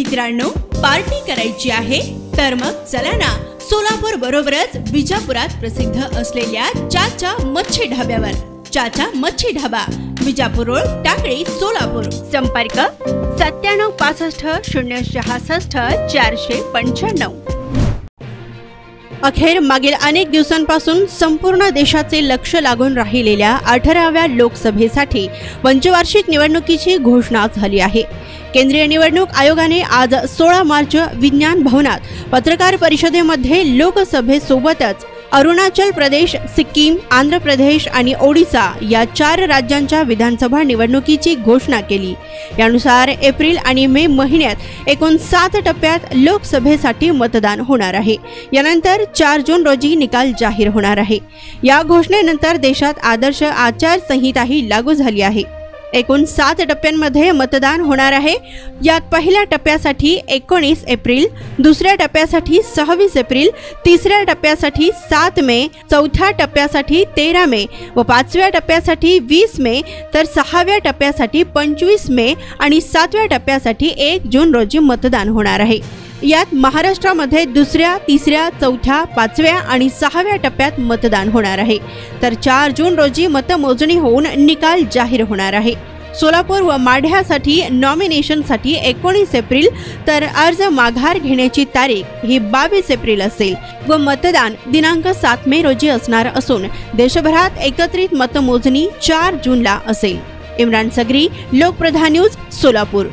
मित्रांनो, पार्टी करायची आहे तर मग चला ना सोलापूर बरोबरच विजापुरात प्रसिद्ध असलेल्या चाचा मच्छी ढाब्यावर। चाचा मच्छी ढाबा, विजापूर रोड, टाकळी, सोलापूर। संपर्क 9765 अखेर मागील अनेक दिवसांपासून संपूर्ण देशाचे लक्ष लागून राहिलेल्या 18व्या लोकसभेसाठी पंचवार्षिक निवडणुकीची घोषणा झाली आहे। केंद्रीय निवडणूक आयोगाने आज 16 मार्च विज्ञान भवनात पत्रकार परिषदेमध्ये लोकसभेसोबतच अरुणाचल प्रदेश, सिक्कीम, आंध्र प्रदेश आणि ओडिशा या 4 राज्यांच्या विधानसभा निवडणुकीची घोषणा केली। यानुसार एप्रिल आणि मे महिन्यात एकूण 7 टप्प्यात लोकसभेसाठी मतदान होणार आहे। यानंतर 4 जून रोजी निकाल जाहीर होणार आहे। या घोषणेनंतर देशात आदर्श आचारसंहिताही लागू झाली आहे। एकूण 7 टप्प्यांमध्ये मतदान होणार आहे। यात पहिल्या टप्प्यासाठी 19 एप्रिल, दुसऱ्या टप्प्यासाठी 26 एप्रिल, तिसऱ्या टप्प्यासाठी 7 मे, चौथ्या टप्प्यासाठी 13 मे व 5व्या टप्प्यासाठी 20 मे, तर 6व्या टप्प्यासाठी 25 मे आणि 7व्या टप्प्यासाठी 1 जून रोजी मतदान होणार आहे। यात महाराष्ट्रामध्ये दुसऱ्या, तिसऱ्या, चौथ्या, 5व्या आणि 6व्या टप्प्यात मतदान होणार आहे। तर 4 जून रोजी मतमोजणी होऊन निकाल जाहीर होणार आहे। सोलापूर व माढ्यासाठी नॉमिनेशनसाठी 19 एप्रिल, तर अर्ज माघार घेण्याची तारीख ही 22 एप्रिल असेल व मतदान दिनांक 7 मे रोजी असणार असून देशभरात एकत्रित मतमोजणी 4 जूनला असेल। इम्रान सगरी, लोकप्रधान न्यूज, सोलापूर।